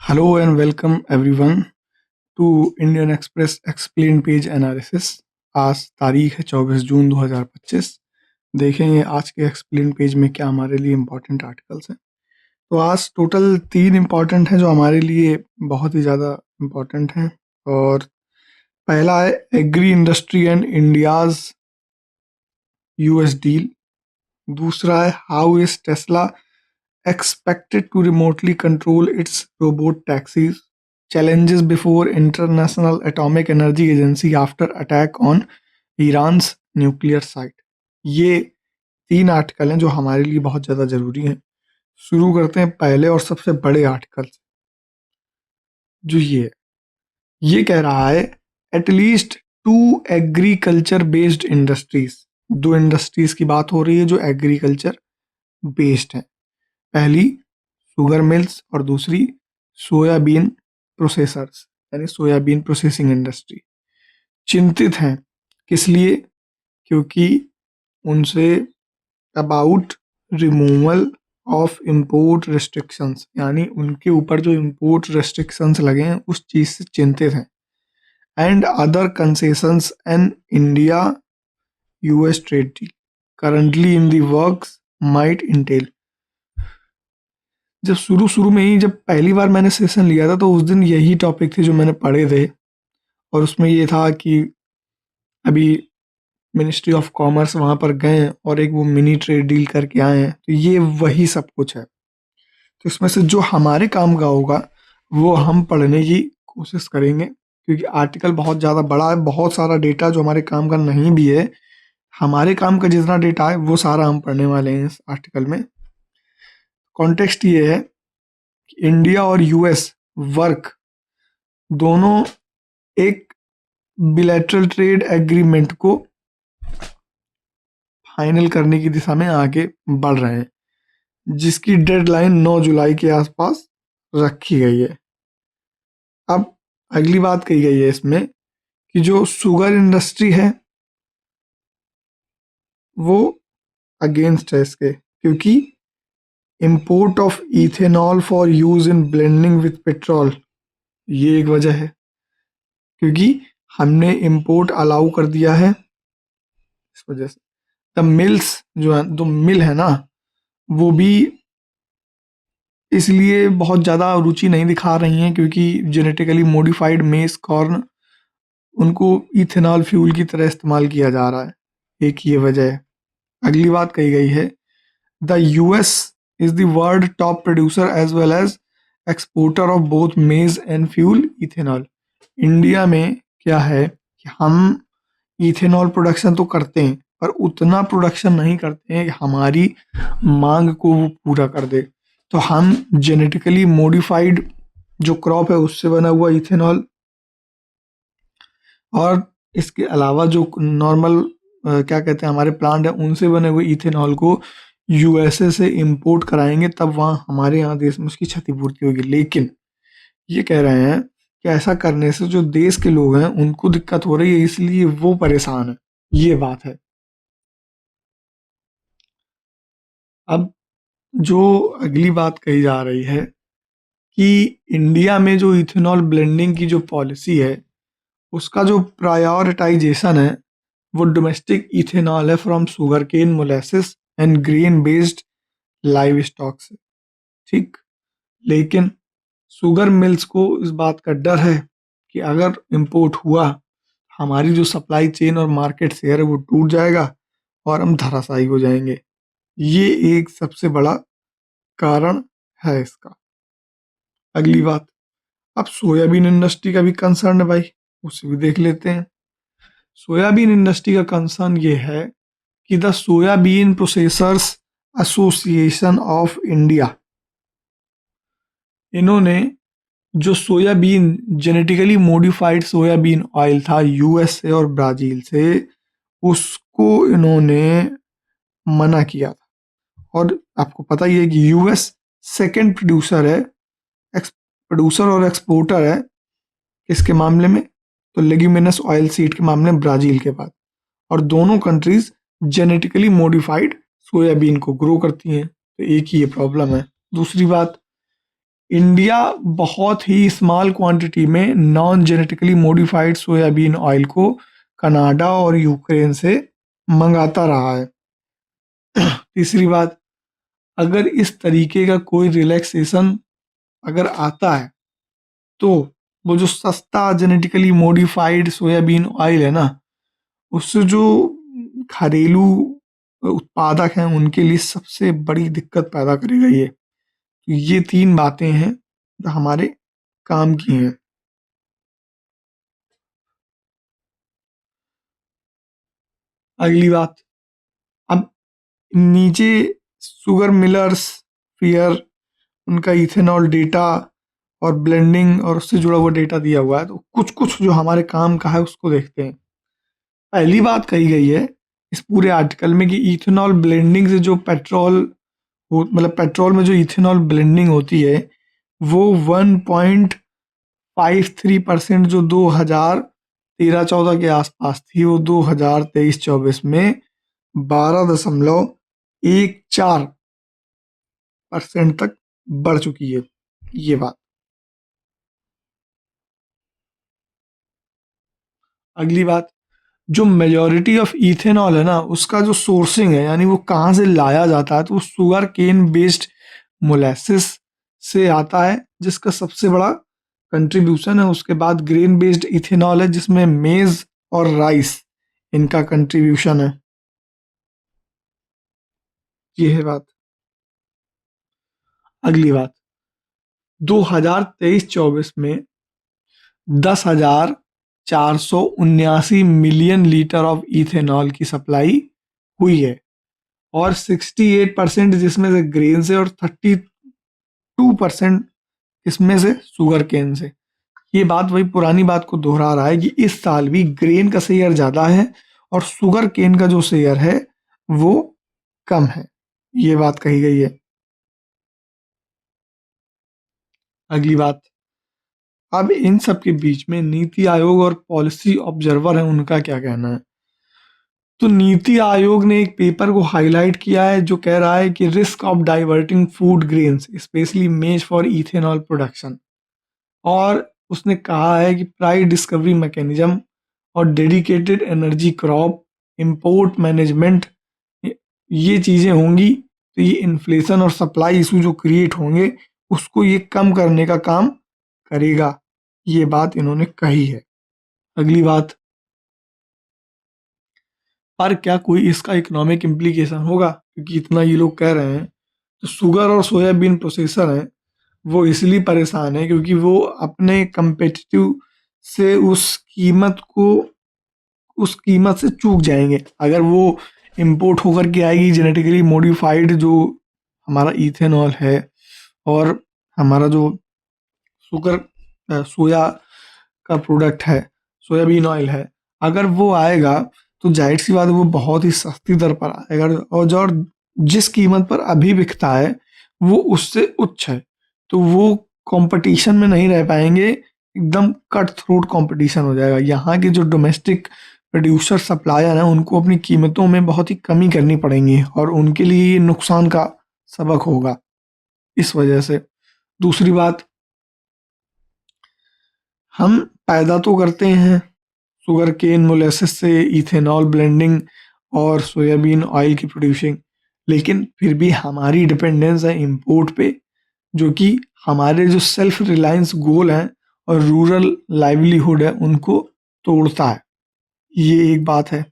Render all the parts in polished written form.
Hello and welcome everyone to Indian Express Explain Page Analysis। आज तारीख है 24 जून 2025। देखेंगे आज के एक्सप्लेन पेज में क्या हमारे लिए इम्पोर्टेंट आर्टिकल्स हैं। तो आज टोटल 3 इम्पोर्टेंट हैं जो हमारे लिए बहुत ही ज़्यादा इम्पोर्टेंट हैं। और पहला है agri industry and India's US deal. दूसरा है how is Tesla expected to remotely control its robot taxis, challenges before International Atomic Energy Agency after attack on Iran's nuclear site। ये 3 आर्टिकल हैं जो हमारे लिए बहुत ज़्यादा ज़रूरी हैं। शुरू करते हैं पहले और सबसे बड़े आर्टिकल से, जो ये कह रहा है at least 2 agriculture based industries. 2 industries की बात हो रही है जो एग्रीकल्चर बेस्ड हैं। पहली शुगर मिल्स और दूसरी सोयाबीन प्रोसेसर्स यानी सोयाबीन प्रोसेसिंग इंडस्ट्री चिंतित हैं। किस लिए? क्योंकि उनसे about removal of import restrictions, यानी उनके ऊपर जो इंपोर्ट रेस्ट्रिक्शंस लगे हैं उस चीज़ से चिंतित हैं। And other concessions and India US trade deal currently in the works might Intel. जब शुरू में ही जब पहली बार मैंने सेशन लिया था तो उस दिन यही टॉपिक थे जो मैंने पढ़े थे, और उसमें ये था कि अभी मिनिस्ट्री ऑफ कॉमर्स वहाँ पर गए और एक वो मिनी ट्रेड डील करके आए हैं। तो ये वही सब कुछ है। तो इसमें से जो हमारे काम का होगा वो हम पढ़ने की कोशिश करेंगे, क्योंकि आर्टिकल बहुत ज़्यादा बड़ा है, बहुत सारा डेटा जो हमारे काम का नहीं भी है। हमारे काम का जितना डेटा है वो सारा हम पढ़ने वाले हैं इस आर्टिकल में। कॉन्टेक्स्ट ये है कि इंडिया और यूएस वर्क दोनों एक बिलैटरल ट्रेड एग्रीमेंट को फाइनल करने की दिशा में आगे बढ़ रहे हैं, जिसकी डेडलाइन 9 जुलाई के आसपास रखी गई है। अब अगली बात कही गई है इसमें कि जो शुगर इंडस्ट्री है वो अगेंस्ट है इसके, क्योंकि import of ethanol for use in blending with petrol, ये एक वजह है। क्योंकि हमने इंपोर्ट अलाउ कर दिया है, इस वजह से द मिल्स जो है, जो मिल है ना, वो भी इसलिए बहुत ज़्यादा रुचि नहीं दिखा रही हैं क्योंकि जेनेटिकली मॉडिफाइड मेज कॉर्न उनको इथेनॉल फ्यूल की तरह इस्तेमाल किया जा रहा है। एक ये वजह है। अगली बात कही गई है the US is the world top producer as well as exporter of both maize and fuel ethanol. India में क्या है कि हम इथेनॉल प्रोडक्शन तो करते हैं पर उतना प्रोडक्शन नहीं करते हैं कि हमारी मांग को वो पूरा कर दे। तो हम जेनेटिकली मॉडिफाइड जो क्रॉप है उससे बना हुआ इथेनॉल और इसके अलावा जो नॉर्मल क्या कहते हैं हमारे प्लांट है उनसे बने हुए इथेनॉल को यूएसए से इंपोर्ट कराएंगे, तब वहाँ हमारे यहाँ देश में उसकी क्षतिपूर्ति होगी। लेकिन ये कह रहे हैं कि ऐसा करने से जो देश के लोग हैं उनको दिक्कत हो रही है, इसलिए वो परेशान है। ये बात है। अब जो अगली बात कही जा रही है कि इंडिया में जो इथेनॉल ब्लेंडिंग की जो पॉलिसी है उसका जो प्रायोरिटाइजेशन है वो डोमेस्टिक इथेनॉल है from sugar cane molasses and grain based livestock से। ठीक, लेकिन शुगर मिल्स को इस बात का डर है कि अगर इंपोर्ट हुआ हमारी जो सप्लाई चेन और मार्केट शेयर है वो टूट जाएगा और हम धराशायी हो जाएंगे। ये एक सबसे बड़ा कारण है इसका। अगली बात, अब सोयाबीन इंडस्ट्री का भी कंसर्न है भाई, उसे भी देख लेते हैं। सोयाबीन इंडस्ट्री का कंसर्न ये है कि the soybean processors association of India, इन्होंने जो soybean genetically modified soybean oil था यूएस से और ब्राज़ील से, उसको इन्होंने मना किया था। और आपको पता ही है कि यूएस सेकंड प्रोड्यूसर है, प्रोड्यूसर और एक्सपोर्टर है इसके मामले में, तो लेग्यूमिनस ऑयल सीड के मामले में ब्राज़ील के बाद। और दोनों कंट्रीज जेनेटिकली मॉडिफाइड सोयाबीन को ग्रो करती हैं, तो एक ही ये प्रॉब्लम है। दूसरी बात, इंडिया बहुत ही स्मॉल क्वांटिटी में non genetically modified soybean oil को कनाडा और यूक्रेन से मंगाता रहा है। तीसरी बात, अगर इस तरीके का कोई रिलैक्सेशन अगर आता है तो वो जो सस्ता जेनेटिकली मॉडिफाइड सोयाबीन ऑयल है ना, उससे जो घरेलू उत्पादक हैं उनके लिए सबसे बड़ी दिक्कत पैदा करेगा ये। तो ये तीन बातें हैं जो हमारे काम की हैं। अगली बात, अब नीचे शुगर मिलर्स फियर, उनका इथेनॉल डेटा और ब्लेंडिंग और उससे जुड़ा हुआ डेटा दिया हुआ है, तो कुछ कुछ जो हमारे काम का है उसको देखते हैं। पहली बात कही गई है इस पूरे आर्टिकल में कि इथेनॉल ब्लेंडिंग से जो पेट्रोल मतलब पेट्रोल में जो इथेनॉल ब्लेंडिंग होती है वो 1.53% जो 2013-14 के आसपास थी, वो 2023-24 में 12.14% तक बढ़ चुकी है। ये बात। अगली बात, जो मेजॉरिटी ऑफ इथेनॉल है ना उसका जो सोर्सिंग है यानी वो कहाँ से लाया जाता है, तो वो शुगर केन बेस्ड मोलेसिस से आता है जिसका सबसे बड़ा कंट्रीब्यूशन है। उसके बाद ग्रेन बेस्ड इथेनॉल है जिसमें मेज और राइस इनका कंट्रीब्यूशन है। ये है बात। अगली बात, 2023-24 में 10,479 मिलियन लीटर ऑफ इथेनॉल की सप्लाई हुई है और 68% जिसमें से ग्रेन से और 32% इसमें से शुगर केन से। ये बात वही पुरानी बात को दोहरा रहा है कि इस साल भी ग्रेन का शेयर ज्यादा है और शुगर केन का जो शेयर है वो कम है। ये बात कही गई है। अगली बात, अब इन सब के बीच में नीति आयोग और पॉलिसी ऑब्जर्वर है उनका क्या कहना है। तो नीति आयोग ने एक पेपर को हाईलाइट किया है जो कह रहा है कि risk of diverting food grains specially मेज फॉर इथेनॉल प्रोडक्शन, और उसने कहा है कि प्राइस डिस्कवरी मैकेनिज्म और dedicated energy crop import management ये चीज़ें होंगी तो ये इन्फ्लेशन और सप्लाई इशू जो क्रिएट होंगे उसको ये कम करने का काम करेगा। ये बात इन्होंने कही है। अगली बात, पर क्या कोई इसका इकोनॉमिक इम्प्लीकेशन होगा, क्योंकि इतना ये लोग कह रहे हैं। तो शुगर और सोयाबीन प्रोसेसर हैं वो इसलिए परेशान है क्योंकि वो अपने कंपेटिटिव से उस कीमत से चूक जाएंगे अगर वो इंपोर्ट होकर के आएगी जेनेटिकली मॉडिफाइड जो हमारा इथेनॉल है और हमारा जो शुगर सोया का प्रोडक्ट है, सोयाबीन ऑयल है, अगर वो आएगा तो जाहिर सी बात है वो बहुत ही सस्ती दर पर आएगा और जिस कीमत पर अभी बिकता है वो उससे उच्च है। तो वो कंपटीशन में नहीं रह पाएंगे, एकदम कट थ्रोट कंपटीशन हो जाएगा। यहाँ के जो डोमेस्टिक प्रोड्यूसर सप्लायर हैं उनको अपनी कीमतों में बहुत ही कमी करनी पड़ेंगी और उनके लिए ये नुकसान का सबक होगा इस वजह से। दूसरी बात, हम पैदा तो करते हैं शुगर केन मोलेसिस से इथेनॉल ब्लेंडिंग और सोयाबीन ऑयल की प्रोड्यूसिंग, लेकिन फिर भी हमारी डिपेंडेंस है इंपोर्ट पे जो कि हमारे जो सेल्फ रिलायंस गोल हैं और रूरल लाइवलीहुड है उनको तोड़ता है। ये एक बात है।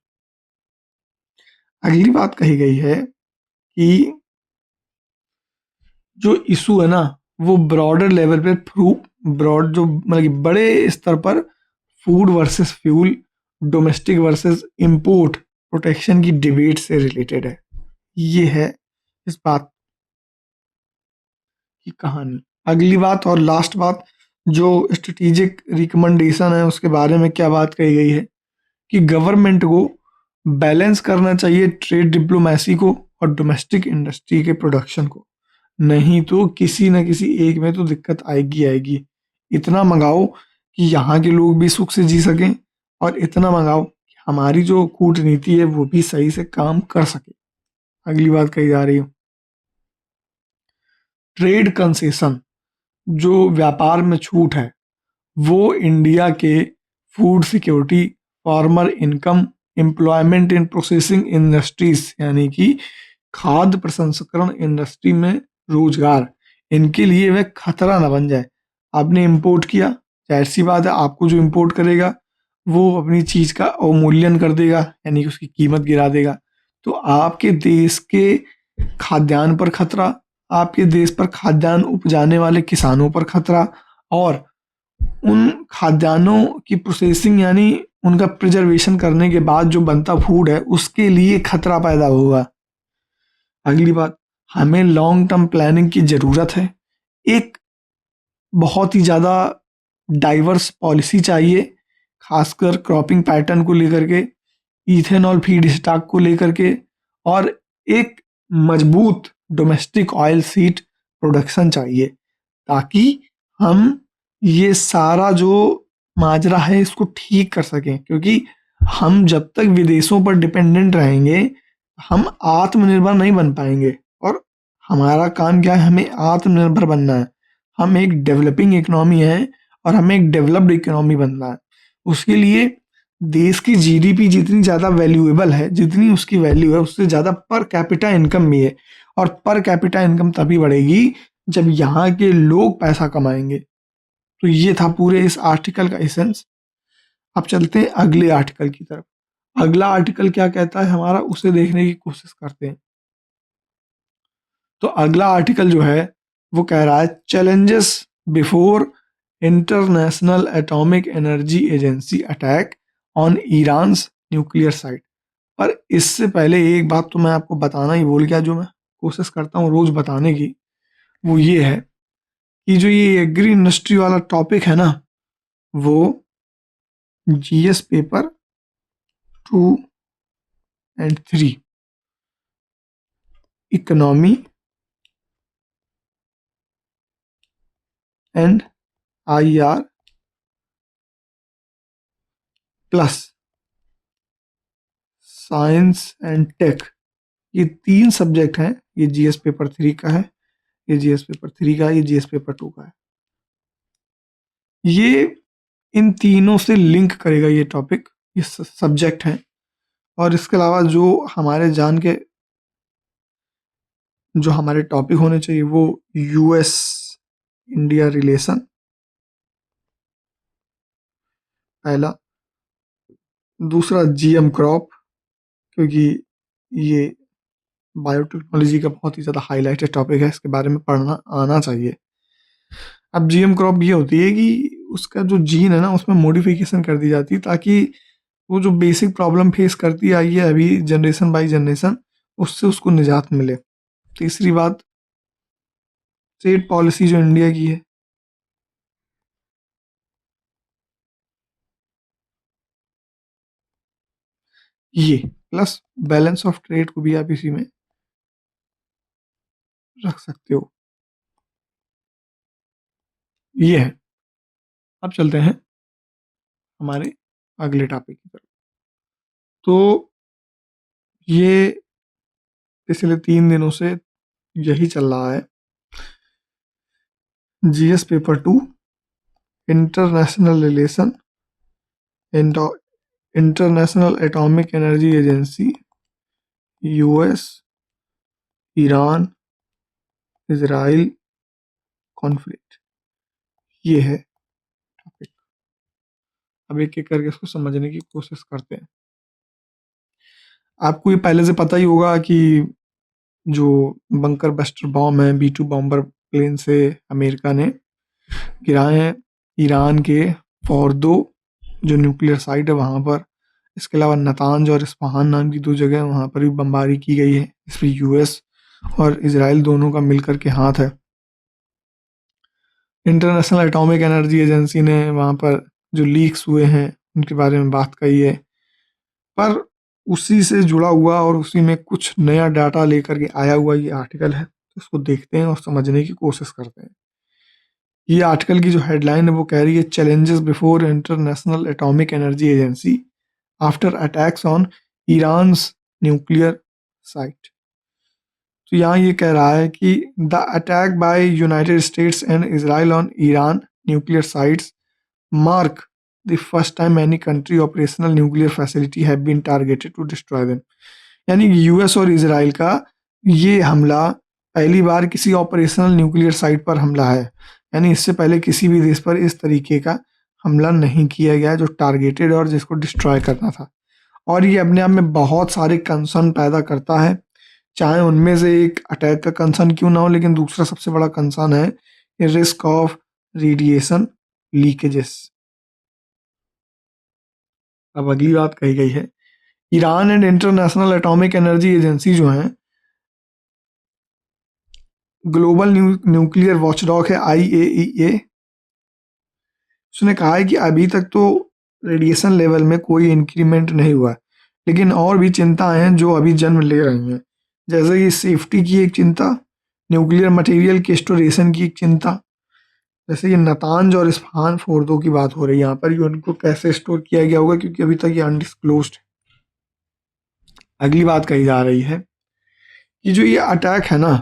अगली बात कही गई है कि जो इशू है ना वो ब्रॉडर लेवल पे ब्रॉड जो मतलब कि बड़े स्तर पर food versus fuel, domestic versus import protection की डिबेट से रिलेटेड है। ये है इस बात की कहानी। अगली बात और लास्ट बात, जो स्ट्रेटेजिक रिकमेंडेशन है उसके बारे में क्या बात कही गई है कि गवर्नमेंट को बैलेंस करना चाहिए ट्रेड डिप्लोमेसी को और डोमेस्टिक इंडस्ट्री के प्रोडक्शन को, नहीं तो किसी न किसी एक में तो दिक्कत आएगी आएगी। इतना मंगाओ कि यहाँ के लोग भी सुख से जी सकें और इतना मंगाओ कि हमारी जो कूटनीति है वो भी सही से काम कर सके। अगली बात कही जा रही है ट्रेड कंसेशन। जो व्यापार में छूट है वो इंडिया के food security, farmer income, employment in processing industries यानी कि खाद्य प्रसंस्करण इंडस्ट्री में रोजगार, इनके लिए वह खतरा न बन जाए। आपने इंपोर्ट किया, जाहिर सी बात है आपको जो इंपोर्ट करेगा वो अपनी चीज का अवमूल्यन कर देगा, यानी कि उसकी कीमत गिरा देगा। तो आपके देश के खाद्यान्न पर खतरा, आपके देश पर खाद्यान्न उपजाने वाले किसानों पर खतरा, और उन खाद्यान्नों की प्रोसेसिंग यानी उनका प्रिजर्वेशन करने के बाद जो बनता फूड है उसके लिए खतरा पैदा होगा। अगली बात, हमें लॉन्ग टर्म प्लानिंग की ज़रूरत है। एक बहुत ही ज़्यादा डाइवर्स पॉलिसी चाहिए, खासकर क्रॉपिंग पैटर्न को लेकर के, इथेनॉल फीड स्टॉक को लेकर के, और एक मजबूत डोमेस्टिक ऑयल सीड प्रोडक्शन चाहिए, ताकि हम ये सारा जो माजरा है इसको ठीक कर सकें। क्योंकि हम जब तक विदेशों पर डिपेंडेंट रहेंगे हम आत्मनिर्भर नहीं बन पाएंगे, और हमारा काम क्या है, हमें आत्मनिर्भर बनना है। हम एक डेवलपिंग इकोनॉमी है और हमें एक डेवलप्ड इकोनॉमी बनना है। उसके लिए देश की जीडीपी जितनी ज़्यादा वैल्यूएबल है, जितनी उसकी वैल्यू है, उससे ज़्यादा पर कैपिटा इनकम भी है, और पर कैपिटा इनकम तभी बढ़ेगी जब यहाँ के लोग पैसा कमाएंगे। तो ये था पूरे इस आर्टिकल का एसेंस। अब चलते हैं अगले आर्टिकल की तरफ। अगला आर्टिकल क्या कहता है हमारा, उसे देखने की कोशिश करते हैं। तो अगला आर्टिकल जो है वो कह रहा है challenges before International Atomic Energy agency attack on Iran's nuclear site. पर इससे पहले एक बात तो मैं आपको बताना ही भूल गया, जो मैं कोशिश करता हूँ रोज बताने की, वो ये है कि जो ये एग्री इंडस्ट्री वाला टॉपिक है ना, वो जीएस पेपर 2 और 3 economy and IR plus science and tech, ये 3 सब्जेक्ट हैं। ये जीएस पेपर 3 का है, ये जीएस पेपर 3 का है, ये जीएस पेपर 2 का है। ये इन तीनों से लिंक करेगा ये टॉपिक, ये सब्जेक्ट हैं। और इसके अलावा जो हमारे टॉपिक होने चाहिए वो यूएस इंडिया रिलेशन पहला, दूसरा जीएम क्रॉप, क्योंकि ये बायोटेक्नोलॉजी का बहुत ही ज़्यादा हाईलाइटेड टॉपिक है, इसके बारे में पढ़ना आना चाहिए। अब जीएम क्रॉप ये होती है कि उसका जो जीन है ना उसमें मॉडिफिकेशन कर दी जाती है, ताकि वो जो बेसिक प्रॉब्लम फेस करती आई है अभी जनरेशन बाई जनरेशन, उससे उसको निजात मिले। तीसरी बात, ट्रेड पॉलिसी जो इंडिया की है, ये प्लस बैलेंस ऑफ ट्रेड को भी आप इसी में रख सकते हो। ये है। अब चलते हैं हमारे अगले टॉपिक की तरफ। तो ये पिछले 3 दिनों से यही चल रहा है। GS paper 2 international relation, international Atomic Energy agency, US Iran Israel conflict, ये है टॉपिक। अब एक एक करके इसको समझने की कोशिश करते हैं। आपको ये पहले से पता ही होगा कि जो बंकर बस्टर बॉम्ब है, B-2 बॉम्बर प्लेन से अमेरिका ने गिराए हैं ईरान के फोर्दो जो न्यूक्लियर साइट है वहाँ पर। इसके अलावा नतांज और इस्फहान नाम की 2 जगह वहाँ पर भी बमबारी की गई है। इस पर यूएस और इजराइल दोनों का मिलकर के हाथ है। इंटरनेशनल एटॉमिक एनर्जी एजेंसी ने वहाँ पर जो लीक्स हुए हैं उनके बारे में बात कही है, पर उसी से जुड़ा हुआ और उसी में कुछ नया डाटा लेकर के आया हुआ ये आर्टिकल है। तो इसको देखते हैं और समझने की कोशिश करते हैं। ये आर्टिकल की जो हेडलाइन है वो कह रही है challenges before International Atomic Energy Agency after attacks on Iran's nuclear site. तो यहाँ ये कह रहा है कि the attack by United States and Israel on Iran nuclear sites mark the first time any country operational nuclear facility have been targeted to destroy them. यानी कि US और इसराइल का ये हमला पहली बार किसी ऑपरेशनल न्यूक्लियर साइट पर हमला है। यानी इससे पहले किसी भी देश पर इस तरीके का हमला नहीं किया गया जो टारगेटेड और जिसको डिस्ट्रॉय करना था। और ये अपने आप में बहुत सारे कंसर्न पैदा करता है, चाहे उनमें से एक अटैक का कंसर्न क्यों ना हो, लेकिन दूसरा सबसे बड़ा कंसर्न है रिस्क ऑफ रेडिएशन लीकेजेस। अब अगली बात कही गई है, Iran and international Atomic Energy agency जो है ग्लोबल न्यूक्लियर वॉचडॉग है IAEA, उसने कहा है कि अभी तक तो रेडिएशन लेवल में कोई इंक्रीमेंट नहीं हुआ, लेकिन और भी चिंताएं हैं जो अभी जन्म ले रही हैं, जैसे कि सेफ्टी की एक चिंता, न्यूक्लियर मटेरियल के स्टोरेशन की एक चिंता, जैसे कि नतांज और इस्फहान फोर्दों की बात हो रही है यहाँ पर, कि उनको कैसे स्टोर किया गया होगा, क्योंकि अभी तक ये अनडिस्क्लोज्ड है। अगली बात कही जा रही है कि जो ये अटैक है ना,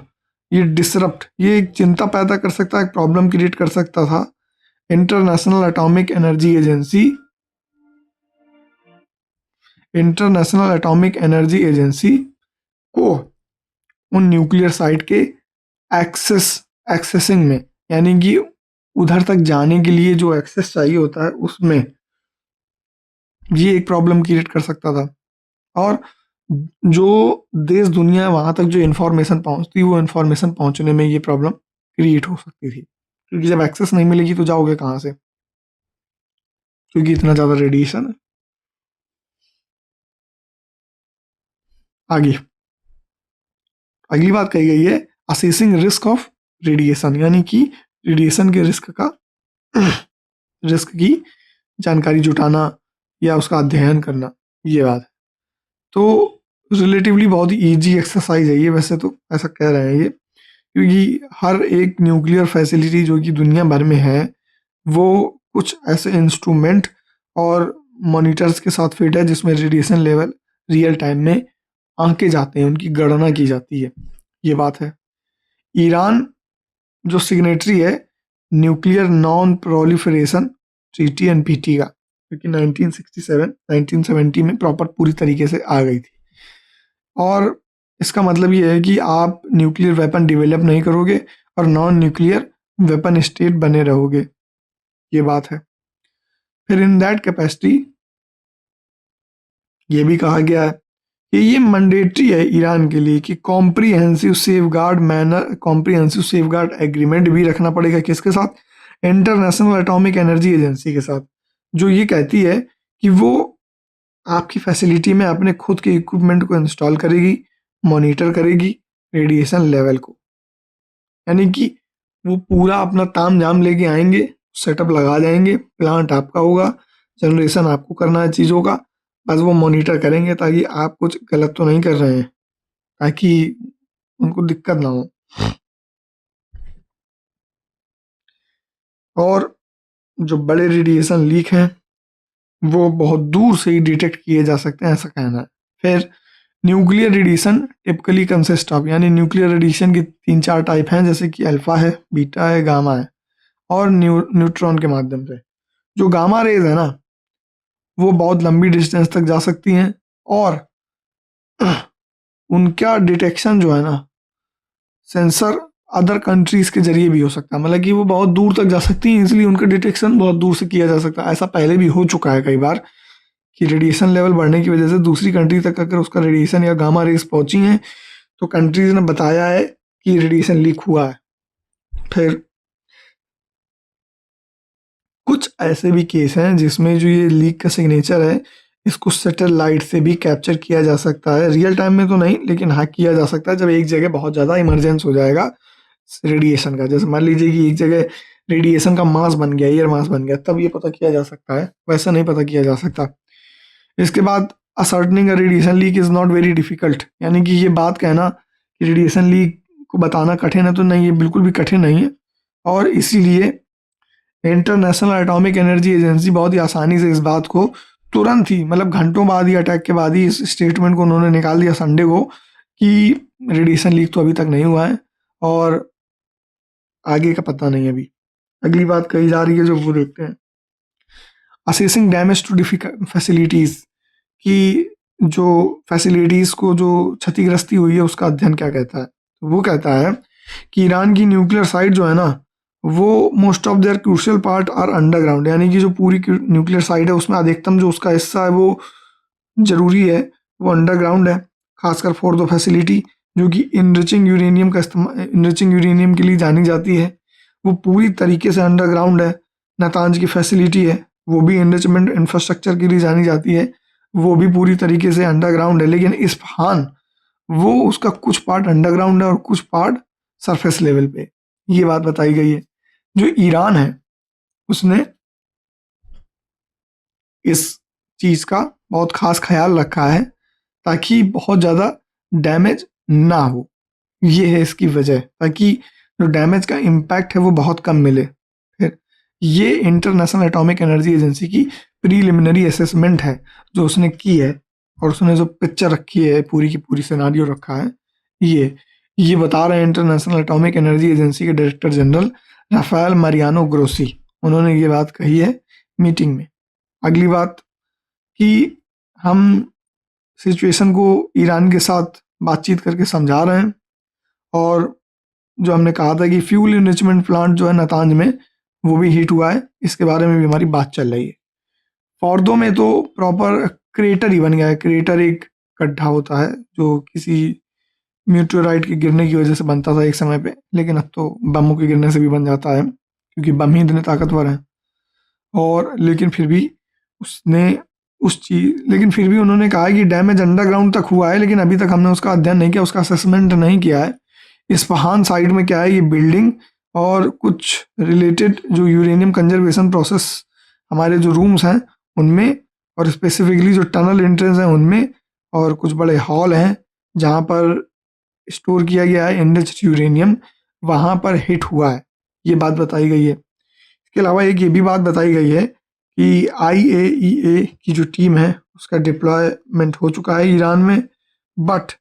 ये डिसरप्ट, ये एक चिंता पैदा कर सकता है, एक प्रॉब्लम क्रिएट कर सकता था इंटरनेशनल एटॉमिक एनर्जी एजेंसी को उन न्यूक्लियर साइट के एक्सेसिंग में, यानी कि उधर तक जाने के लिए जो एक्सेस चाहिए होता है उसमें ये एक प्रॉब्लम क्रिएट कर सकता था। और जो देश दुनिया वहां तक जो इन्फॉर्मेशन पहुंचती, वो इन्फॉर्मेशन पहुंचने में ये प्रॉब्लम क्रिएट हो सकती थी, क्योंकि जब एक्सेस नहीं मिलेगी तो जाओगे कहाँ से, क्योंकि इतना ज़्यादा रेडिएशन है। आगे अगली बात कही गई है असेसिंग रिस्क ऑफ रेडिएशन, यानी कि रेडिएशन के रिस्क की जानकारी जुटाना या उसका अध्ययन करना, ये बात है। तो रिलेटिवली बहुत ही ईजी एक्सरसाइज है ये, वैसे तो ऐसा कह रहे हैं ये, क्योंकि हर एक न्यूक्लियर फैसिलिटी जो कि दुनिया भर में है वो कुछ ऐसे इंस्ट्रूमेंट और मॉनिटर्स के साथ फिट है जिसमें रेडिएशन लेवल रियल टाइम में आंके जाते हैं, उनकी गणना की जाती है, ये बात है। ईरान जो सिग्नेटरी है nuclear non proliferation treaty NPT का, क्योंकि 1970 में प्रॉपर पूरी तरीके से आ गई थी, और इसका मतलब ये है कि आप न्यूक्लियर वेपन डेवलप नहीं करोगे और नॉन न्यूक्लियर वेपन स्टेट बने रहोगे, ये बात है। फिर इन दैट कैपेसिटी ये भी कहा गया है कि ये मैंडेटरी है ईरान के लिए कि कॉम्प्रिहेंसिव सेफगार्ड एग्रीमेंट भी रखना पड़ेगा, किसके साथ, इंटरनेशनल एटॉमिक एनर्जी एजेंसी के साथ, जो ये कहती है कि वो आपकी फैसिलिटी में अपने खुद के इक्विपमेंट को इंस्टॉल करेगी, मॉनिटर करेगी रेडिएशन लेवल को, यानी कि वो पूरा अपना ताम झाम लेके आएंगे, सेटअप लगा जाएंगे, प्लांट आपका होगा, जनरेशन आपको करना है चीज़ों का, बस वो मॉनिटर करेंगे ताकि आप कुछ गलत तो नहीं कर रहे हैं, ताकि उनको दिक्कत ना हो। और जो बड़े रेडिएशन लीक हैं वो बहुत दूर से ही डिटेक्ट किए जा सकते हैं, ऐसा कहना है। फिर nuclear radiation typically consist of, यानी न्यूक्लियर रेडिएशन की 3-4 टाइप हैं, जैसे कि अल्फा है, बीटा है, गामा है, और न्यूट्रॉन के माध्यम से। जो गामा रेज है ना वो बहुत लंबी डिस्टेंस तक जा सकती हैं, और उनका डिटेक्शन जो है ना सेंसर अदर कंट्रीज के जरिए भी हो सकता है, मतलब कि वो बहुत दूर तक जा सकती हैं, इसलिए उनका डिटेक्शन बहुत दूर से किया जा सकता है। ऐसा पहले भी हो चुका है कई बार कि रेडिएशन लेवल बढ़ने की वजह से दूसरी कंट्री तक अगर उसका रेडिएशन या गामा रेज पहुंची हैं तो कंट्रीज ने बताया है कि रेडिएशन लीक हुआ है। फिर कुछ ऐसे भी केस हैं जिसमें जो ये लीक का सिग्नेचर है इसको सैटेलाइट से भी कैप्चर किया जा सकता है, रियल टाइम में तो नहीं लेकिन हाँ किया जा सकता है, जब एक जगह बहुत ज़्यादा इमरजेंस हो जाएगा रेडिएशन का, जैसे मान लीजिए कि एक जगह रेडिएशन का मास बन गया, एयर मास बन गया, तब ये पता किया जा सकता है, वैसा नहीं पता किया जा सकता। इसके बाद ascertaining a radiation leak is not very difficult, यानी कि ये बात कहना कि रेडिएशन लीक को बताना कठिन है तो नहीं, ये बिल्कुल भी कठिन नहीं है, और इसीलिए इंटरनेशनल एटॉमिक एनर्जी एजेंसी बहुत ही आसानी से इस बात को तुरंत ही, मतलब घंटों बाद ही, अटैक के बाद ही इस स्टेटमेंट को उन्होंने निकाल दिया संडे को कि रेडिएशन लीक तो अभी तक नहीं हुआ है और आगे का पता नहीं अभी। अगली बात कही जा रही है जो वो देखते हैं, असेसिंग डैमेज टू फैसिलिटीज, कि जो फैसिलिटीज को जो क्षतिग्रस्ती हुई है उसका अध्ययन क्या कहता है। तो वो कहता है कि ईरान की न्यूक्लियर साइट जो है ना, वो most of their crucial part are underground, यानी कि जो पूरी न्यूक्लियर साइट है उसमें अधिकतम जो उसका हिस्सा है वो जरूरी है वो अंडरग्राउंड है, खासकर फॉर द फैसिलिटी जो कि इनरिचिंग यूरेनियम का इस्तेमाल, इनरिचिंग यूरेनियम के लिए जानी जाती है, वो पूरी तरीके से अंडरग्राउंड है। नातांज की फैसिलिटी है वो भी इनरिचमेंट इंफ्रास्ट्रक्चर के लिए जानी जाती है, वो भी पूरी तरीके से अंडरग्राउंड है। लेकिन इस्फहान वो उसका कुछ पार्ट अंडरग्राउंड है और कुछ पार्ट सरफेस लेवल पे, ये बात बताई गई है। जो ईरान है उसने इस चीज का बहुत खास ख्याल रखा है ताकि बहुत ज़्यादा डैमेज ना हो, ये है इसकी वजह, ताकि जो डैमेज का इम्पैक्ट है वो बहुत कम मिले। फिर ये इंटरनेशनल एटॉमिक एनर्जी एजेंसी की प्रीलिमिनरी असेसमेंट है जो उसने की है, और उसने जो पिक्चर रखी है पूरी की पूरी सिनारियो रखा है, ये बता रहे हैं इंटरनेशनल एटॉमिक एनर्जी एजेंसी के director general Rafael Mariano Grossi, उन्होंने ये बात कही है मीटिंग में। अगली बात कि हम सिचुएशन को ईरान के साथ बातचीत करके समझा रहे हैं, और जो हमने कहा था कि फ्यूल इनरिचमेंट प्लांट जो है नातांज में वो भी हीट हुआ है, इसके बारे में भी हमारी बात चल रही है। फॉर्दो में तो प्रॉपर क्रेटर ही बन गया है। क्रेटर एक गड्ढा होता है जो किसी मीटेओराइट के गिरने की वजह से बनता था एक समय पे, लेकिन अब तो बमों के गिरने से भी बन जाता है क्योंकि बम ही इतने ताकतवर हैं। और लेकिन फिर भी उसने लेकिन फिर भी उन्होंने कहा कि डैमेज अंडरग्राउंड तक हुआ है, लेकिन अभी तक हमने उसका अध्ययन नहीं किया, उसका असेसमेंट नहीं किया है। इस्फहान साइड में क्या है, ये बिल्डिंग और कुछ रिलेटेड जो यूरेनियम कंजर्वेशन प्रोसेस हमारे जो रूम्स हैं उनमें, और स्पेसिफिकली जो टनल एंट्रेंस हैं उनमें, और कुछ बड़े हॉल हैं जहाँ पर स्टोर किया गया है एनरिच्ड यूरेनियम, वहाँ पर हिट हुआ है, ये बात बताई गई है। इसके अलावा एक ये भी बात बताई गई है कि IAEA की जो टीम है उसका डिप्लॉयमेंट हो चुका है ईरान में, but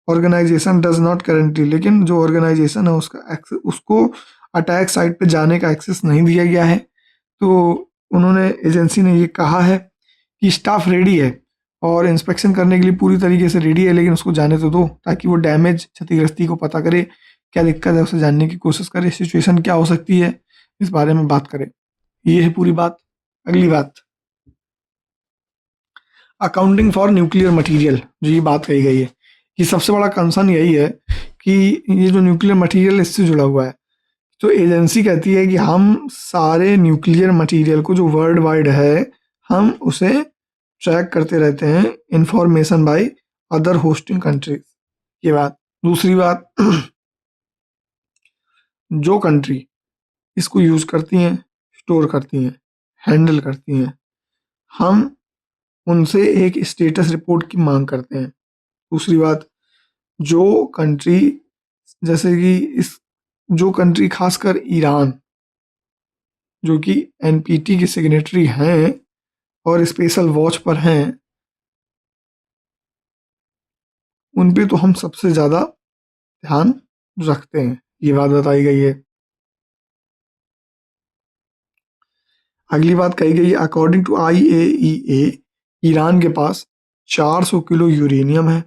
organisation does not currently, लेकिन जो ऑर्गेनाइजेशन है उसको अटैक साइट पे जाने का एक्सेस नहीं दिया गया है। तो उन्होंने एजेंसी ने ये कहा है कि स्टाफ रेडी है और इंस्पेक्शन करने के लिए पूरी तरीके से रेडी है, लेकिन उसको जाने तो दो ताकि वो डैमेज क्षतिग्रस्ती को पता करे, क्या दिक्कत है उसे जानने की कोशिश करे, सिचुएशन क्या हो सकती है इस बारे में बात करे। ये है पूरी बात। अगली बात, अकाउंटिंग फॉर न्यूक्लियर मटेरियल, जो ये बात कही गई है कि सबसे बड़ा कंसर्न यही है कि ये जो न्यूक्लियर मटेरियल इससे जुड़ा हुआ है, तो एजेंसी कहती है कि हम सारे न्यूक्लियर मटेरियल को जो वर्ल्ड वाइड है हम उसे ट्रैक करते रहते हैं, information by other hosting countries. ये बात। दूसरी बात, जो कंट्री इसको यूज करती हैं, स्टोर करती हैं, हैंडल करती हैं, हम उनसे एक स्टेटस रिपोर्ट की मांग करते हैं। दूसरी बात, जो कंट्री जैसे कि जो कंट्री खासकर ईरान जो कि NPT के सिग्नेटरी हैं और स्पेशल वॉच पर हैं, उन पे तो हम सबसे ज़्यादा ध्यान रखते हैं, ये बात बताई गई है। अगली बात कही गई है, अकॉर्डिंग टू IAEA ईरान के पास 400 किलो यूरेनियम है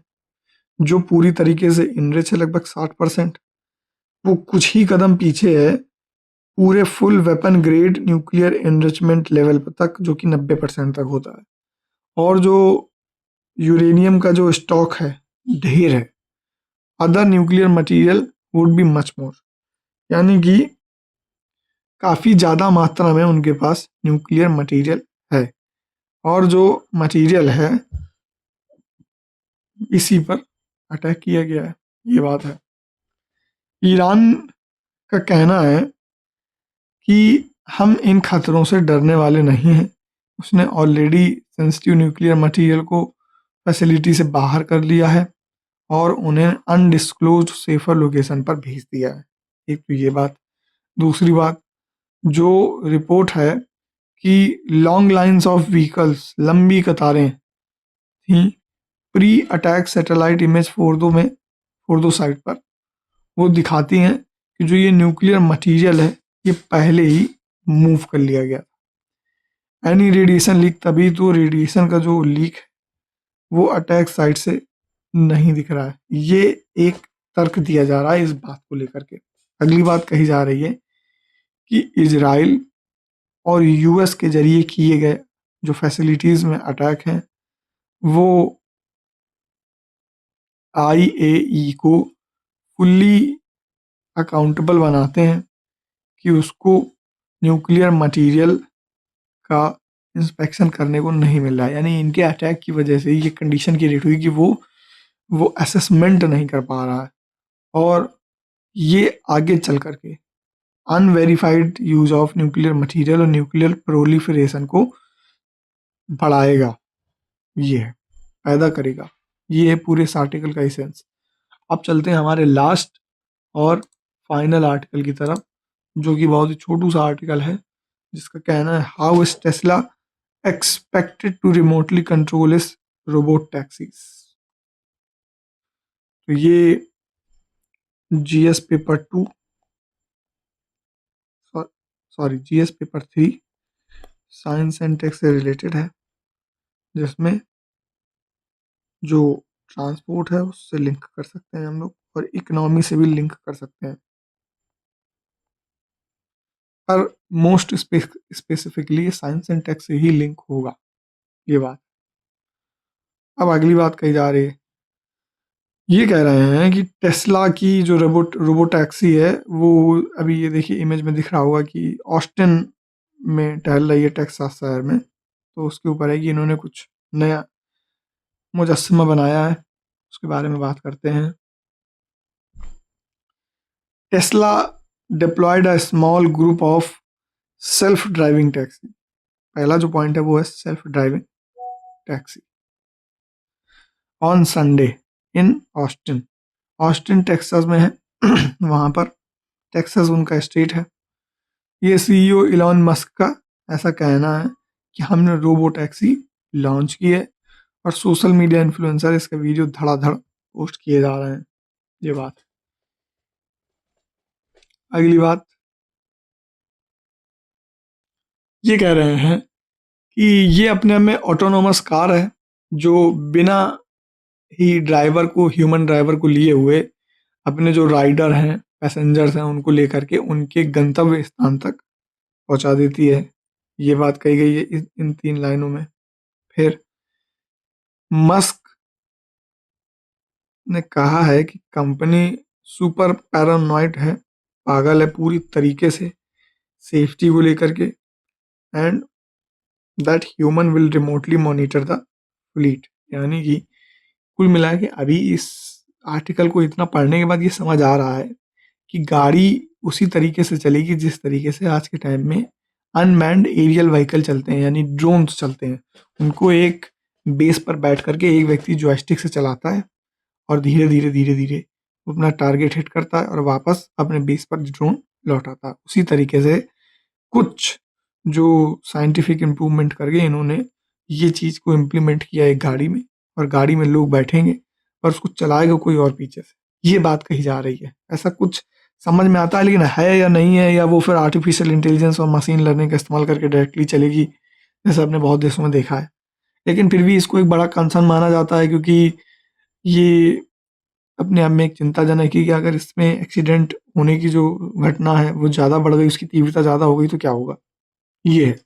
जो पूरी तरीके से इनरिच है, लगभग 60%। वो कुछ ही कदम पीछे है पूरे full weapon grade nuclear enrichment level तक, जो कि 90% तक होता है। और जो यूरेनियम का जो स्टॉक है ढेर है, other nuclear material would be much more, यानी कि काफ़ी ज़्यादा मात्रा में उनके पास न्यूक्लियर मटेरियल है, और जो मटेरियल है इसी पर अटैक किया गया है, ये बात है। ईरान का कहना है कि हम इन खतरों से डरने वाले नहीं हैं, उसने ऑलरेडी सेंसिटिव न्यूक्लियर मटेरियल को फैसिलिटी से बाहर कर लिया है और उन्हें अनडिस्क्लोज्ड सेफर लोकेशन पर भेज दिया है। एक तो ये बात। दूसरी बात, जो रिपोर्ट है कि लॉन्ग लाइंस ऑफ व्हीकल्स, लंबी कतारें थी pre attack satellite image Fordow site पर वो दिखाती हैं कि जो ये न्यूक्लियर मटेरियल है ये पहले ही मूव कर लिया गया। एनी रेडिएशन लीक, तभी तो रेडिएशन का जो लीक है वो अटैक साइट से नहीं दिख रहा है। ये एक तर्क दिया जा रहा है इस बात को लेकर के। अगली बात कही जा रही है कि इजराइल और यूएस के जरिए किए गए जो फैसिलिटीज में अटैक हैं वो आईएई को फुल्ली अकाउंटेबल बनाते हैं कि उसको न्यूक्लियर मटेरियल का इंस्पेक्शन करने को नहीं मिल रहा है। यानी इनके अटैक की वजह से ये कंडीशन क्रिएट हुई कि वो असेसमेंट नहीं कर पा रहा है और ये आगे चल करके unverified use of nuclear material और न्यूक्लियर प्रोलिफरेशन को बढ़ाएगा, ये है, पैदा करेगा। ये है पूरे इस आर्टिकल का एसेंस। अब चलते हैं हमारे लास्ट और फाइनल आर्टिकल की तरफ, जो कि बहुत ही छोटू सा आर्टिकल है, जिसका कहना है how is Tesla expected to remotely control its robot taxis. तो ये GS paper 2 sorry GS paper 3 science and tech से रिलेटेड है, जिसमें जो ट्रांसपोर्ट है उससे लिंक कर सकते हैं हम लोग और इकोनॉमी से भी लिंक कर सकते हैं, पर most specifically science and tech से ही लिंक होगा ये बात। अब अगली बात कही जा रही है, ये कह रहे हैं कि टेस्ला की जो रोबो टैक्सी है वो अभी ये देखिए इमेज में दिख रहा होगा कि ऑस्टिन में टहल रही है टेक्सास शहर में। तो उसके ऊपर है कि इन्होंने कुछ नया मुजस्समा बनाया है, उसके बारे में बात करते हैं। Tesla deployed a small group of self driving taxi. पहला जो पॉइंट है वो है self driving taxi on Sunday in Austin. Austin Texas में है वहां पर, टेक्सास उनका स्टेट है। ये सीईओ इलॉन मस्क का ऐसा कहना है कि हमने रोबो टैक्सी लॉन्च की है और सोशल मीडिया इन्फ्लुएंसर इसका वीडियो धड़ाधड़ पोस्ट किए जा रहे हैं। ये बात। अगली बात ये कह रहे हैं कि ये अपने आप में ऑटोनोमस कार है जो बिना ही ड्राइवर को, ह्यूमन ड्राइवर को लिए हुए अपने जो राइडर हैं, पैसेंजर्स हैं, उनको लेकर के उनके गंतव्य स्थान तक पहुंचा देती है। ये बात कही गई है इन 3 लाइनों में। फिर मस्क ने कहा है कि कंपनी सुपर पैरानॉइड है, पागल है पूरी तरीके से सेफ्टी को लेकर के, and that human will remotely monitor the fleet. यानी कि कुल मिला के अभी इस आर्टिकल को इतना पढ़ने के बाद ये समझ आ रहा है कि गाड़ी उसी तरीके से चलेगी जिस तरीके से आज के टाइम में अनमैन्ड एरियल व्हीकल चलते हैं, यानी ड्रोन्स चलते हैं। उनको एक बेस पर बैठ करके एक व्यक्ति जॉयस्टिक से चलाता है और धीरे धीरे धीरे धीरे वो अपना टारगेट हिट करता है और वापस अपने बेस पर ड्रोन लौटाता है। उसी तरीके से कुछ जो साइंटिफिक इम्प्रूवमेंट करके इन्होंने ये चीज़ को इम्प्लीमेंट किया एक गाड़ी में, और गाड़ी में लोग बैठेंगे और उसको चलाएगा कोई और पीछे से। ये बात कही जा रही है। ऐसा कुछ समझ में आता है, लेकिन है या नहीं है, या वो फिर आर्टिफिशियल इंटेलिजेंस और मशीन लर्निंग का इस्तेमाल करके डायरेक्टली चलेगी, जैसे आपने बहुत देशों में देखा है। लेकिन फिर भी इसको एक बड़ा कंसर्न माना जाता है, क्योंकि ये अपने आप में एक चिंताजनक है कि अगर इसमें एक्सीडेंट होने की जो घटना है वो ज़्यादा बढ़ गई, उसकी तीव्रता ज़्यादा हो गई तो क्या होगा, ये है।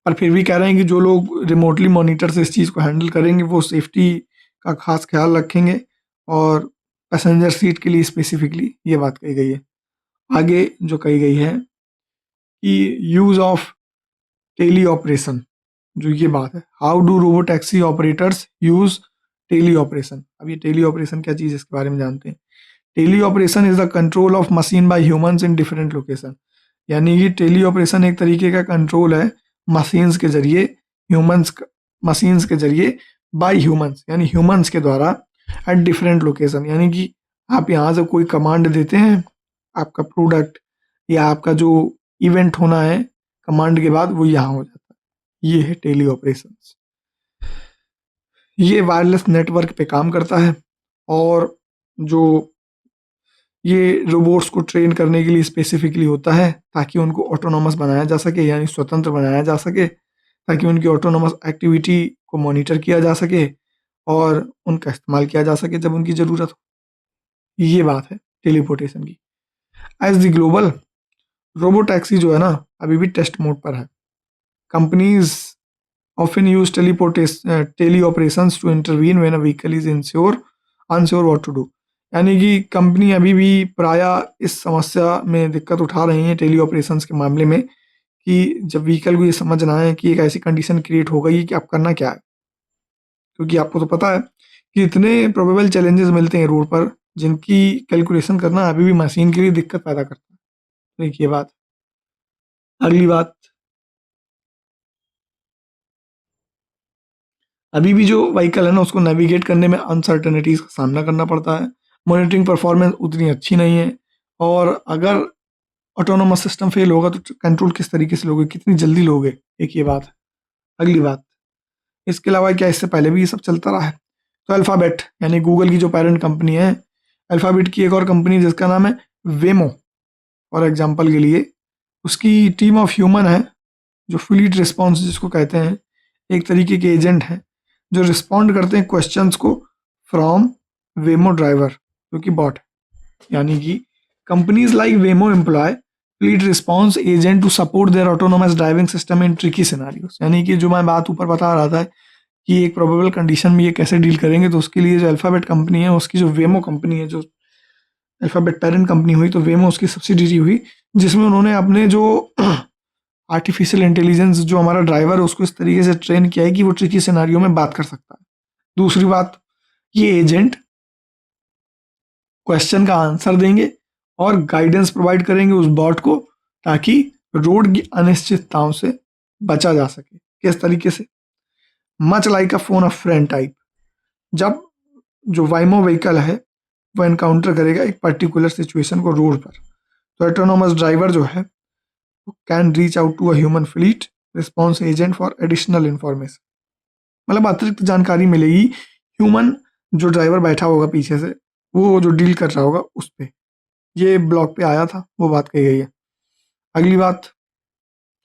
पर फिर भी कह रहे हैं कि जो लोग रिमोटली मॉनिटर से इस चीज़ को हैंडल करेंगे वो सेफ्टी का खास ख्याल रखेंगे, और पैसेंजर सीट के लिए स्पेसिफिकली ये बात कही गई है। आगे जो कही गई है कि यूज़ ऑफ टेली ऑपरेशन, जो ये बात है, how do robo taxi operators use teleoperation. अब ये टेली ऑपरेशन क्या चीज़ है इसके बारे में जानते हैं। Teleoperation is the control of machine by humans in different location. यानी कि टेली ऑपरेशन एक तरीके का कंट्रोल है मशीन्स के जरिए, मशीन्स के जरिए बाय ह्यूमंस, यानी ह्यूमंस के द्वारा एट डिफरेंट लोकेशन। यानी कि आप यहाँ से कोई कमांड देते हैं, आपका प्रोडक्ट या आपका जो इवेंट होना है कमांड के बाद वो यहाँ हो जाता है। ये है टेली ऑपरेशंस। ये वायरलेस नेटवर्क पे काम करता है और जो ये रोबोट्स को ट्रेन करने के लिए स्पेसिफिकली होता है ताकि उनको ऑटोनोमस बनाया जा सके, यानी स्वतंत्र बनाया जा सके, ताकि उनकी ऑटोनोमस एक्टिविटी को मॉनिटर किया जा सके और उनका इस्तेमाल किया जा सके जब उनकी ज़रूरत हो। ये बात है टेलीपोर्टेशन की। As the global robo taxi जो है ना, अभी भी टेस्ट मोड पर है। Companies often use teleoperations to intervene when a vehicle is unsure what to do। यानी कि कंपनी अभी भी प्राय इस समस्या में दिक्कत उठा रही है टेली ऑपरेशंस के मामले में, कि जब व्हीकल को ये समझ ना आए कि एक ऐसी कंडीशन क्रिएट हो गई कि आप करना क्या है। क्योंकि आपको तो पता है कि इतने प्रोबेबल चैलेंजेस मिलते हैं रोड पर जिनकी कैलकुलेशन करना अभी भी मशीन के लिए दिक्कत पैदा करता है। तो एक ये बात। अगली बात, अभी भी जो व्हीकल है ना उसको नेविगेट करने में अनसर्टेनिटीज का सामना करना पड़ता है। मॉनिटरिंग परफॉर्मेंस उतनी अच्छी नहीं है, और अगर ऑटोनोमस सिस्टम फेल होगा तो कंट्रोल किस तरीके से लोगे, कितनी जल्दी लोगे, एक ये बात है। अगली बात, इसके अलावा क्या इससे पहले भी ये सब चलता रहा है? तो अल्फ़ाबेट यानी गूगल की जो पेरेंट कंपनी है, अल्फ़ाबेट की एक और कंपनी जिसका नाम है वेमो, फॉर एग्जांपल के लिए उसकी टीम ऑफ ह्यूमन है जो फ्लीट रिस्पॉन्स जिसको कहते हैं, एक तरीके के एजेंट हैं जो रिस्पॉन्ड करते हैं क्वेश्चंस को फ्रॉम वेमो ड्राइवर जो कि बॉट है। यानी कि companies like Waymo employ fleet response agent to support their autonomous driving system in tricky scenarios. यानी कि जो मैं बात ऊपर बता रहा था कि एक प्रोबेबल कंडीशन में ये कैसे डील करेंगे, तो उसके लिए जो अल्फ़ाबेट कंपनी है उसकी जो वेमो कंपनी है, जो अल्फ़ाबेट पेरेंट कंपनी हुई तो वेमो उसकी सब्सिडरी हुई, जिसमें उन्होंने अपने जो आर्टिफिशियल इंटेलिजेंस जो हमारा ड्राइवर है उसको इस तरीके से ट्रेन किया है कि वो ट्रिकी सिनारियो में बात कर सकता है। दूसरी बात, ये एजेंट क्वेश्चन का आंसर देंगे और गाइडेंस प्रोवाइड करेंगे उस बॉट को ताकि रोड की अनिश्चितताओं से बचा जा सके। किस तरीके से? Much like a phone of friend type. जब जो वाइमो व्हीकल है वो एनकाउंटर करेगा एक पर्टिकुलर सिचुएशन को रोड पर, तो ऑटोनोमस ड्राइवर जो है can reach out to a human fleet response agent for additional information. मतलब अतिरिक्त जानकारी मिलेगी ह्यूमन जो ड्राइवर बैठा होगा पीछे से, वो जो डील कर रहा होगा उस पे। ये ब्लॉग पे आया था, वो बात कही गई है। अगली बात,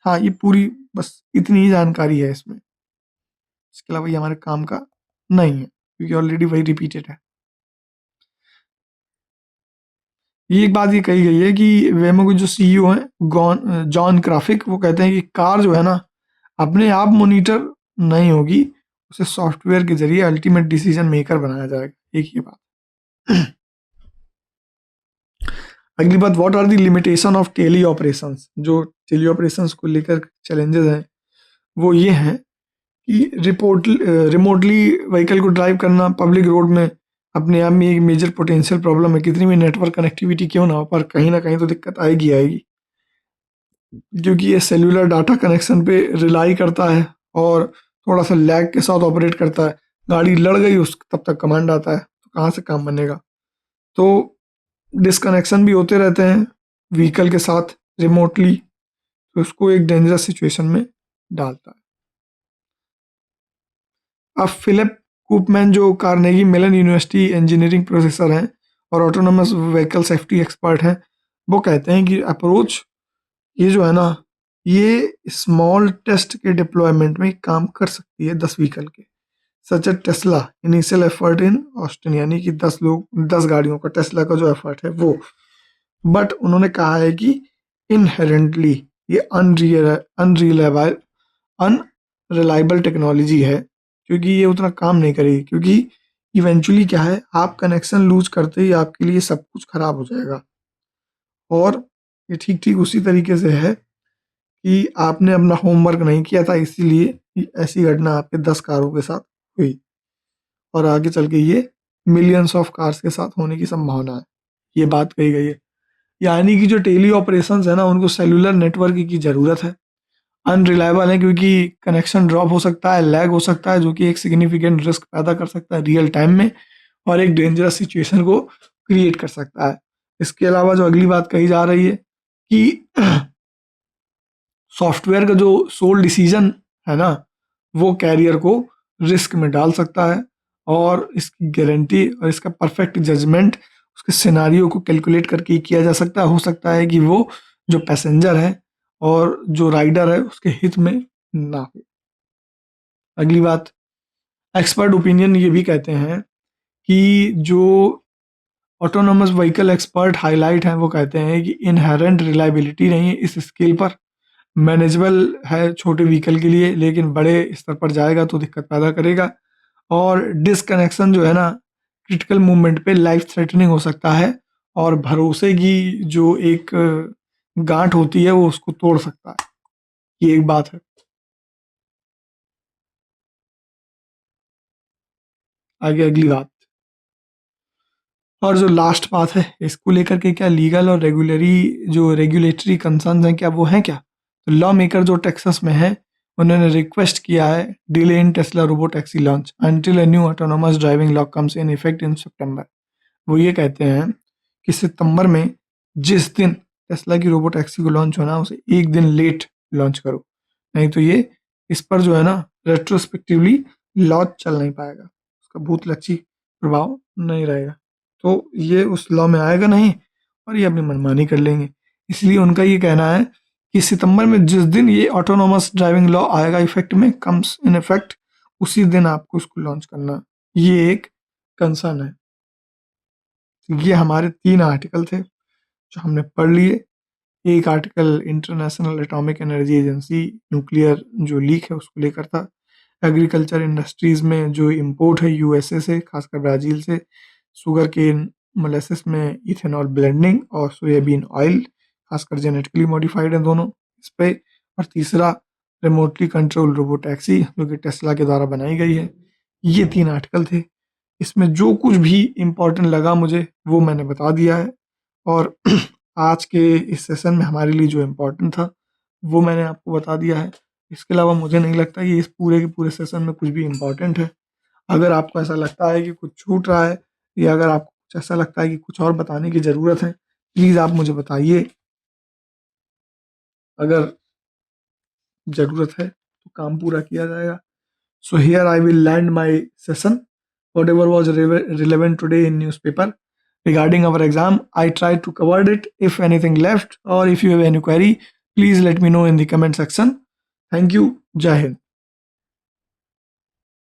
हाँ ये पूरी बस इतनी ही जानकारी है इसमें, इसके अलावा ये हमारे काम का नहीं है क्योंकि ऑलरेडी वही रिपीटेड है। ये एक बात ये कही गई है कि वेमो के जो सीईओ हैं जॉन क्राफिक, वो कहते हैं कि कार जो है ना अपने आप मोनीटर नहीं होगी, उसे सॉफ्टवेयर के जरिए अल्टीमेट डिसीजन मेकर बनाया जाएगा। एक ये बात। अगली बात, what are the limitation of teleoperations. जो टेली ऑपरेशंस को लेकर चैलेंजेस हैं वो ये हैं कि रिमोटली व्हीकल को ड्राइव करना पब्लिक रोड में अपने आप में एक मेजर पोटेंशियल प्रॉब्लम है। कितनी भी नेटवर्क कनेक्टिविटी क्यों ना हो, पर कहीं ना कहीं तो दिक्कत आएगी आएगी, क्योंकि ये सेल्यूलर डाटा कनेक्शन पे रिलाई करता है और थोड़ा सा लैग के साथ ऑपरेट करता है। गाड़ी लड़ गई उस तब तक कमांड आता है, तो कहाँ से काम बनेगा। तो डिसकनेक्शन भी होते रहते हैं व्हीकल के साथ रिमोटली, तो उसको एक डेंजरस सिचुएशन में डालता है। अब फिलिप कूपमैन जो Carnegie Mellon university engineering professor हैं और ऑटोनोमस व्हीकल सेफ्टी एक्सपर्ट हैं, वो कहते हैं कि अप्रोच ये जो है ना, ये स्मॉल टेस्ट के डिप्लॉयमेंट में काम कर सकती है 10 व्हीकल के, such a Tesla initial effort in Austin. यानी कि 10 लोग 10 गाड़ियों का टेस्ला का जो एफर्ट है वो, बट उन्होंने कहा है कि इनहेरेंटली ये अनरिलायबल अनरिलायबल टेक्नोलॉजी है, क्योंकि ये उतना काम नहीं करेगी। क्योंकि इवेंचुअली क्या है, आप कनेक्शन लूज करते ही आपके लिए सब कुछ खराब हो जाएगा। और ये ठीक ठीक उसी तरीके से है कि आपने अपना होमवर्क नहीं किया था, इसीलिए ऐसी घटना आपके 10 कारों के साथ हुई और आगे चल के ये मिलियंस ऑफ कार्स के साथ होने की संभावना है। ये बात कही गई है। यानी कि जो टेली ऑपरेशंस है ना उनको सेलुलर नेटवर्क की ज़रूरत है। अनरिलायबल है क्योंकि कनेक्शन ड्रॉप हो सकता है, लैग हो सकता है, जो कि एक सिग्निफिकेंट रिस्क पैदा कर सकता है रियल टाइम में और एक डेंजरस सिचुएशन को क्रिएट कर सकता है। इसके अलावा जो अगली बात कही जा रही है कि सॉफ्टवेयर का जो सोल डिसीजन है ना वो कैरियर को रिस्क में डाल सकता है और इसकी गारंटी और इसका परफेक्ट जजमेंट उसके सिनारियो को कैलकुलेट करके ही किया जा सकता है। हो सकता है कि वो जो पैसेंजर है और जो राइडर है उसके हित में ना हो। अगली बात, एक्सपर्ट ओपिनियन ये भी कहते हैं कि जो ऑटोनोमस व्हीकल एक्सपर्ट हाईलाइट हैं वो कहते हैं कि इनहेरेंट रिलायबिलिटी नहीं है इस स्केल पर, मैनेजेबल है छोटे व्हीकल के लिए, लेकिन बड़े स्तर पर जाएगा तो दिक्कत पैदा करेगा। और डिसकनेक्शन जो है ना क्रिटिकल मूवमेंट पे लाइफ थ्रेटनिंग हो सकता है और भरोसे की जो एक गांठ होती है वो उसको तोड़ सकता है। ये एक बात है। आगे अगली बात, और जो लास्ट बात है इसको लेकर के, क्या लीगल और रेगुलेटरी कंसर्न्स हैं क्या, वो हैं क्या? तो लॉ मेकर जो टेक्सास में है उन्होंने रिक्वेस्ट किया है delay in Tesla robo taxi launch until a new autonomous driving law comes in effect in September. वो ये कहते हैं कि सितंबर में जिस दिन टेस्ला की रोबो टैक्सी को लॉन्च होना उसे एक दिन लेट लॉन्च करो, नहीं तो ये इस पर जो है ना रेट्रोस्पेक्टिवली लॉ चल नहीं पाएगा, उसका भूतलक्षी प्रभाव नहीं रहेगा। तो ये उस लॉ में आएगा नहीं और ये अपनी मनमानी कर लेंगे। इसलिए उनका ये कहना है कि सितंबर में जिस दिन ये ऑटोनोमस ड्राइविंग लॉ आएगा इफेक्ट में, कम्स इन इफेक्ट, उसी दिन आपको इसको लॉन्च करना है। ये एक कंसर्न है। ये हमारे 3 आर्टिकल थे जो हमने पढ़ लिए। एक article international Atomic Energy agency nuclear जो लीक है उसको लेकर था। एग्रीकल्चर इंडस्ट्रीज में जो इंपोर्ट है यूएसए से, खासकर ब्राज़ील से, शुगर केन मोलेसिस में इथेनॉल ब्लेंडिंग और सोयाबीन ऑयल, खासकर जेनेटिकली मॉडिफाइड है दोनों इस पे। और तीसरा रिमोटली कंट्रोल रोबो टैक्सी जो कि टेस्ला के द्वारा बनाई गई है। ये 3 आर्टिकल थे। इसमें जो कुछ भी इम्पोर्टेंट लगा मुझे वो मैंने बता दिया है। और आज के इस सेशन में हमारे लिए जो इम्पोर्टेंट था वो मैंने आपको बता दिया है। इसके अलावा मुझे नहीं लगता कि इस पूरे के पूरे सेशन में कुछ भी इम्पोर्टेंट है। अगर आपको ऐसा लगता है कि कुछ छूट रहा है या अगर आपको कुछ ऐसा लगता है कि कुछ और बताने की ज़रूरत है, प्लीज़ आप मुझे बताइए। अगर ज़रूरत है तो काम पूरा किया जाएगा। So here I will land my session. Whatever was relevant today in newspaper regarding our exam, I tried to cover it. If anything left or if you have any query, please let me know in the comment section. Thank you. Jai Hind.